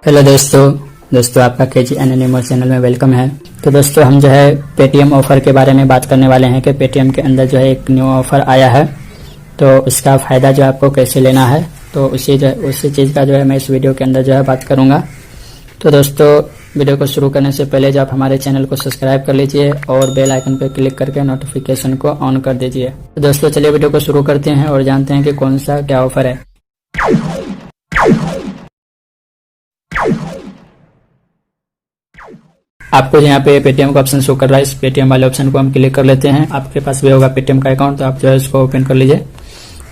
Hello दोस्तों आपका KG animal channel में वेलकम है। तो दोस्तों हम जो है पेटीएम ऑफर के बारे में बात करने वाले हैं कि पेटीएम के अंदर जो है एक न्यू ऑफर आया है, तो उसका फ़ायदा जो आपको कैसे लेना है, तो उसी चीज़ का जो है मैं इस वीडियो के अंदर जो है बात करूँगा। तो दोस्तों वीडियो को शुरू करने से पहले जो आप हमारे चैनल को सब्सक्राइब कर लीजिए और बेल आइकन पर क्लिक करके नोटिफिकेशन को ऑन कर दीजिए। तो दोस्तों चलिए वीडियो को शुरू करते हैं और जानते हैं कि कौन सा क्या ऑफर है। आपको यहाँ पे पेटीएम का ऑप्शन शो कर रहा है, इस पेटीएम वाले ऑप्शन को हम क्लिक कर लेते हैं। आपके पास भी होगा पेटीएम का अकाउंट, तो आप जो है इसको ओपन कर लीजिए।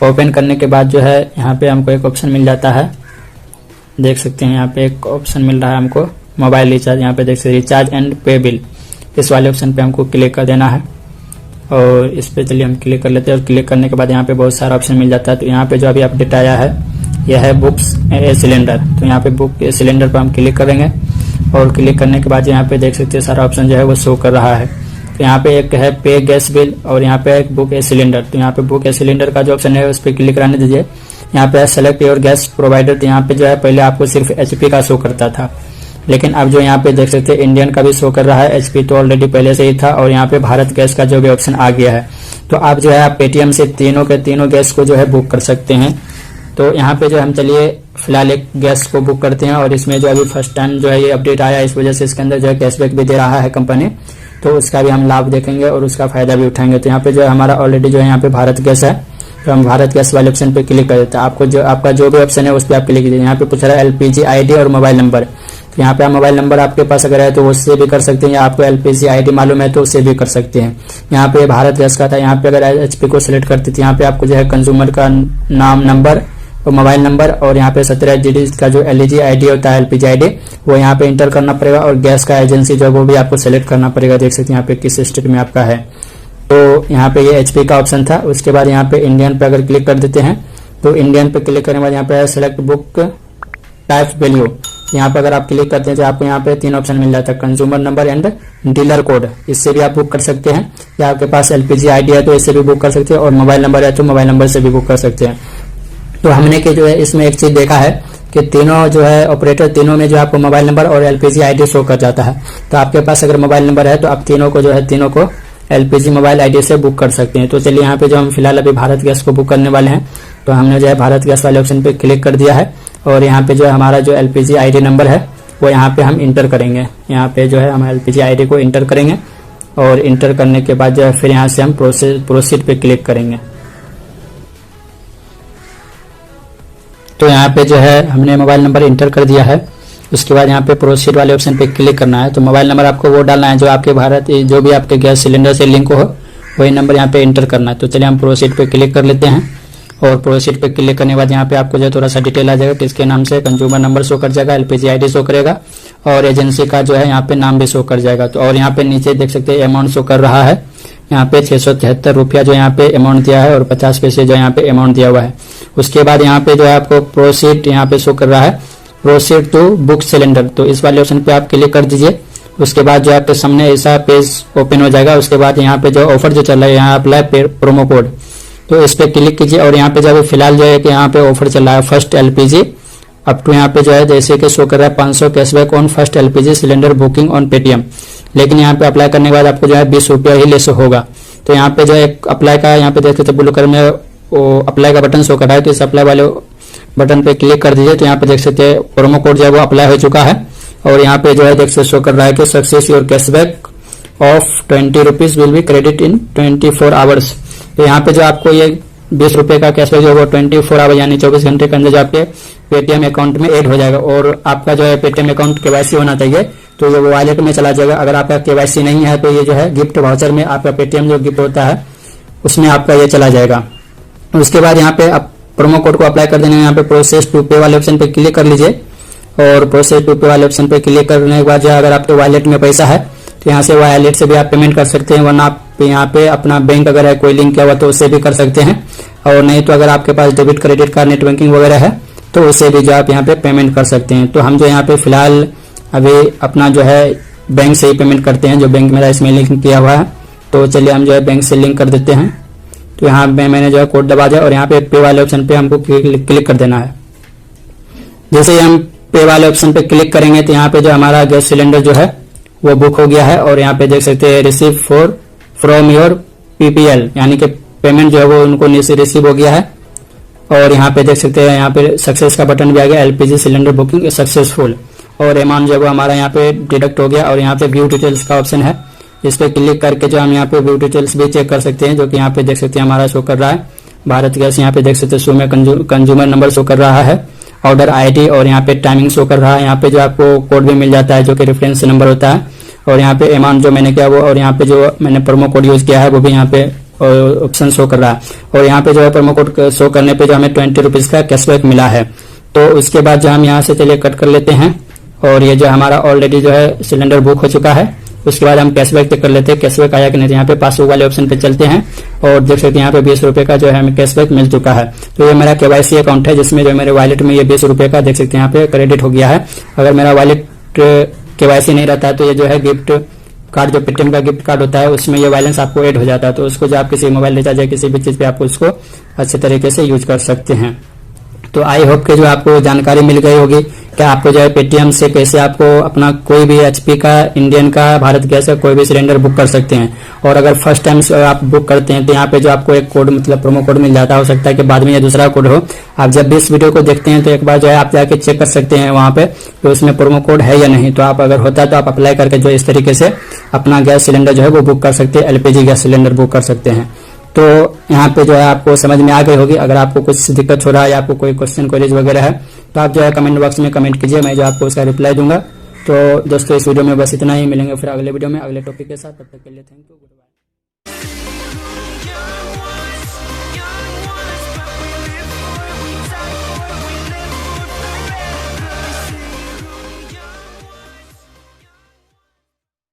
ओपन करने के बाद जो है यहाँ पे हमको एक ऑप्शन मिल जाता है, देख सकते हैं यहाँ पे एक ऑप्शन मिल रहा है हमको मोबाइल रिचार्ज। यहाँ पे देख सकते हैं रिचार्ज एंड पे बिल, इस वाले ऑप्शन पे हमको क्लिक कर देना है और इस पे चलिए हम क्लिक कर लेते हैं। और क्लिक करने के बाद यहाँ पे बहुत सारा ऑप्शन मिल जाता है। तो यहाँ पे जो अभी अपडेट आया है यह है बुक्स ए सिलेंडर, तो यहाँ पे बुक ए सिलेंडर पर हम क्लिक करेंगे और क्लिक करने के बाद यहाँ पे देख सकते हैं सारा ऑप्शन जो है वो शो कर रहा है। तो यहाँ पे एक है पे गैस बिल और यहाँ पे एक बुक ए सिलेंडर। तो यहाँ पे बुक ए सिलेंडर का जो ऑप्शन है उस पर क्लिक कराने दीजिए। यहाँ पे सेलेक्ट योर गैस प्रोवाइडर, तो यहाँ पे जो है पहले आपको सिर्फ एचपी का शो करता था, लेकिन अब जो यहाँ पे देख सकते हैं इंडियन का भी शो कर रहा है। एचपी तो ऑलरेडी पहले से ही था और यहाँ पे भारत गैस का जो भी ऑप्शन आ गया है। तो आप जो है आप पेटीएम से तीनों के तीनों गैस को जो है बुक कर सकते हैं। तो यहाँ पे जो हम चलिए फिलहाल एक गैस को बुक करते हैं और इसमें जो अभी फर्स्ट टाइम जो है ये अपडेट आया, इस वजह से इसके अंदर जो है कैशबैक भी दे रहा है कंपनी, तो उसका भी हम लाभ देखेंगे और उसका फायदा भी उठाएंगे। तो यहाँ पे जो है हमारा ऑलरेडी जो है यहाँ पे भारत गैस है, तो हम भारत गैस वाले ऑप्शन पे क्लिक कर देते हैं। आपका जो भी ऑप्शन है उस पर आप क्लिक कीजिए। यहाँ पे पूछ रहा है एलपीजी आईडी और मोबाइल नंबर, तो यहाँ पे आप मोबाइल नंबर आपके पास अगर है तो उससे भी कर सकते हैं, या आपको एलपीजी आईडी मालूम है तो उससे भी कर सकते हैं। यहाँ पे भारत गैस का था, यहाँ पे अगर एचपी को सिलेक्ट करते थे यहाँ पे आपको जो है कंज्यूमर का नाम, नंबर और मोबाइल नंबर और यहाँ पे 17 डिजिट का जो एलईजी आईडी होता है, एलपीजी आईडी, वो यहाँ पे इंटर करना पड़ेगा और गैस का एजेंसी जो है वो भी आपको सेलेक्ट करना पड़ेगा। देख सकते हैं यहाँ पे किस स्टेट में आपका है। तो यहाँ पे ये एचपी का ऑप्शन था। उसके बाद यहाँ पे इंडियन पे अगर क्लिक कर देते हैं तो इंडियन पे क्लिक करने के बाद यहाँ पे सेलेक्ट बुक टाइप वैल्यू, यहाँ पे अगर आप क्लिक करते हैं तो आपको यहाँ पे तीन ऑप्शन मिल जाता है, consumer number and dealer code, इससे भी आप बुक कर सकते हैं, या आपके पास एलपीजी आईडी है तो इससे भी बुक कर सकते हैं और मोबाइल नंबर है तो मोबाइल नंबर से भी बुक कर सकते हैं। तो हमने के जो है इसमें एक चीज देखा है कि तीनों जो है ऑपरेटर तीनों में जो आपको मोबाइल नंबर और एलपीजी आईडी शो कर जाता है। तो आपके पास अगर मोबाइल नंबर है तो आप तीनों को एलपीजी मोबाइल आईडी से बुक कर सकते हैं। तो चलिए यहाँ पे जो हम फिलहाल अभी भारत गैस को बुक करने वाले हैं, तो हमने जो है भारत गैस वाले ऑप्शन पे क्लिक कर दिया है और यहाँ पे जो है हमारा जो एलपीजी आईडी नंबर है वो यहाँ पे हम इंटर करेंगे। यहाँ पे जो है हम एलपीजी आईडी को इंटर करेंगे और इंटर करने के बाद जो है फिर यहाँ से हम प्रोसीड पे क्लिक करेंगे। तो यहाँ पे जो है हमने मोबाइल नंबर इंटर कर दिया है। उसके बाद यहाँ पे प्रोसीड वाले ऑप्शन पे क्लिक करना है। तो मोबाइल नंबर आपको वो डालना है जो आपके जो भी आपके गैस सिलेंडर से लिंक हो, वही नंबर यहाँ पे इंटर करना है। तो चलिए हम प्रोसीड पे क्लिक कर लेते हैं और प्रोसीड पे क्लिक करने के बाद यहाँ पे आपको जो थोड़ा सा डिटेल आ जाएगा, किसके नाम से कंज्यूमर नंबर शो कर जाएगा, एलपीजी आईडी शो करेगा और एजेंसी का जो है यहाँ पे नाम भी शो कर जाएगा। तो और यहाँ पे नीचे देख सकते हैं अमाउंट शो कर रहा है, यहाँ पे 673 रुपया जो यहाँ पे अमाउंट दिया है और 50 पैसे जो यहाँ पे अमाउंट दिया हुआ है। उसके बाद यहाँ पे जो है आपको प्रोसीड यहाँ पे शो कर रहा है, प्रोसीड टू बुक सिलेंडर, तो इस वाले ऑप्शन पे आप क्लिक कर दीजिए। उसके बाद जो आपके सामने ऐसा पेज ओपन हो जाएगा। उसके बाद यहाँ पे जो ऑफर जो चल रहा है यहाँ अप्लाई प्रोमो कोड, तो इस पे क्लिक कीजिए और यहाँ पे जो फिलहाल जो है कि यहाँ पे ऑफर चल रहा है फर्स्ट एलपीजी अप टू यहाँ पे जो है जैसे कि शो कर रहा है 500 cashback on first LPG cylinder booking on Paytm, लेकिन यहाँ पे अप्लाई करने के बाद आपको जो है 20 रुपया ही लेस होगा। तो यहाँ पे जो है अप्लाई का यहाँ पे देखते थे ब्लू कलर में वो अप्लाई का बटन शो कर रहा है, तो इस अप्लाई वाले बटन पे क्लिक कर दीजिए। तो यहाँ पे देख सकते हैं प्रोमो कोड जो है वो अप्लाई हो चुका है और यहाँ पे जो है देख सकते शो कर रहा है कि success your cashback of 20 rupees will be credit in 24 hours. तो यहाँ पे जो आपको ये 20 रुपए का कैशबैक जो है 24 आवर यानी 24 घंटे के अंदर जो आपके पेटीएम अकाउंट में ऐड हो जाएगा। और आपका जो है पेटीएम अकाउंट केवाईसी होना चाहिए, तो वो वॉलेट में चला जाएगा। अगर आपका केवाईसी नहीं है तो ये जो है गिफ्ट वाउचर में आपका पेटीएम जो गिफ्ट होता है उसमें आपका ये चला जाएगा। उसके बाद यहाँ पे आप प्रोमो कोड को अप्लाई कर देना है। यहाँ पे प्रोसेस टू पे वाले ऑप्शन पे क्लिक कर लीजिए और प्रोसेस टू पे वाले ऑप्शन पे क्लिक करने के बाद जो अगर आपके वॉलेट में पैसा है तो यहाँ से वॉलेट से भी आप पेमेंट कर सकते हैं, वरना आप यहाँ पे अपना बैंक अगर है कोई लिंक किया हुआ तो उससे भी कर सकते हैं, और नहीं तो अगर आपके पास debit credit card net banking वगैरह है तो उससे भी जो आप यहाँ पे पेमेंट कर सकते हैं। तो हम जो यहाँ पे फिलहाल अभी अपना जो है बैंक से ही पेमेंट करते हैं, जो बैंक मेरा इसमें लिंक किया हुआ है। तो चलिए हम जो है बैंक से लिंक कर देते हैं। तो यहाँ पे मैंने जो है कोड दबा दिया और यहाँ पे पे वाले ऑप्शन पे हमको क्लिक कर देना है। जैसे ही हम पे वाले ऑप्शन पे क्लिक करेंगे तो यहाँ पे जो हमारा गैस सिलेंडर जो है वो बुक हो गया है। और यहाँ पे देख सकते हैं receive for from your PPL, यानी कि पेमेंट जो है वो उनको रिसीव हो गया है। और यहाँ पे देख सकते हैं यहाँ पे सक्सेस का बटन भी आ गया, LPG सिलेंडर बुकिंग सक्सेसफुल, और अमाउंट जो है वो हमारा यहाँ पे डिडक्ट हो गया। और यहाँ पे व्यू डिटेल्स का ऑप्शन है, इस पे क्लिक करके जो हम यहाँ पे व्यू डिटेल्स भी चेक कर सकते हैं, जो कि यहाँ पे देख सकते हैं हमारा शो कर रहा है भारत गैस। यहाँ पे देख सकते हैं शो में कंज्यूमर नंबर शो कर रहा है, ऑर्डर ID और यहाँ पे टाइमिंग शो कर रहा है। यहाँ पे जो आपको कोड भी मिल जाता है जो कि रेफरेंस नंबर होता है, और यहाँ पे अमाउंट जो मैंने किया वो, और यहाँ पे जो मैंने प्रोमो कोड यूज किया है वो भी यहाँ पे ऑप्शन शो कर रहा है। और यहाँ पे जो है प्रोमो कोड शो करने पे जो हमें 20 रुपीज का कैशबैक मिला है। तो उसके बाद जो हम यहाँ से चलिए कट कर लेते हैं, और ये जो हमारा ऑलरेडी जो है सिलेंडर बुक हो चुका है। उसके बाद हम कैशबैक चेक कर लेते हैं कैशबैक आया कि नहीं। यहाँ पे पासबुक वाले ऑप्शन पे चलते हैं और देख सकते हैं यहाँ पे 20 रुपए का जो है हमें कैशबैक मिल चुका है। तो ये मेरा KYC अकाउंट है, जिसमें जो मेरे वॉलेट में ये 20 रुपए का देख सकते हैं यहाँ पे क्रेडिट हो गया है। अगर मेरा वॉलेट KYC नहीं रहता है तो ये जो है गिफ्ट कार्ड, जो पेटीएम का गिफ्ट कार्ड होता है, उसमें ये बैलेंस आपको ऐड हो जाता है। तो उसको जो आप किसी मोबाइल रिचार्ज या किसी भी चीज पे आपको उसको अच्छे तरीके से यूज कर सकते हैं। तो आई होप कि जो आपको जानकारी मिल गई होगी कि आपको जो है पेटीएम से कैसे आपको अपना कोई भी HP का, इंडियन का, भारत गैस का कोई भी सिलेंडर बुक कर सकते हैं। और अगर फर्स्ट टाइम आप बुक करते हैं तो यहाँ पे जो आपको एक कोड, मतलब प्रोमो कोड मिल जाता है। हो सकता है कि बाद में ये दूसरा कोड हो। आप जब भी इस वीडियो को देखते हैं तो एक बार जो है आप जाके चेक कर सकते हैं वहां पे तो उसमें प्रोमो कोड है या नहीं। तो आप अगर होता है तो आप अप्लाई करके जो इस तरीके से अपना गैस सिलेंडर जो है वो बुक कर सकते हैं, LPG गैस सिलेंडर बुक कर सकते हैं। तो यहाँ पे जो है आपको समझ में आ गई होगी। अगर आपको कुछ दिक्कत हो रहा है या आपको कोई क्वेश्चन क्वेरीज वगैरह है तो आप जो है कमेंट बॉक्स में कमेंट कीजिए, मैं जो आपको उसका रिप्लाई दूंगा। तो दोस्तों इस वीडियो में बस इतना ही, मिलेंगे फिर अगले वीडियो में अगले टॉपिक के साथ। तब तक के लिए थैंक यू।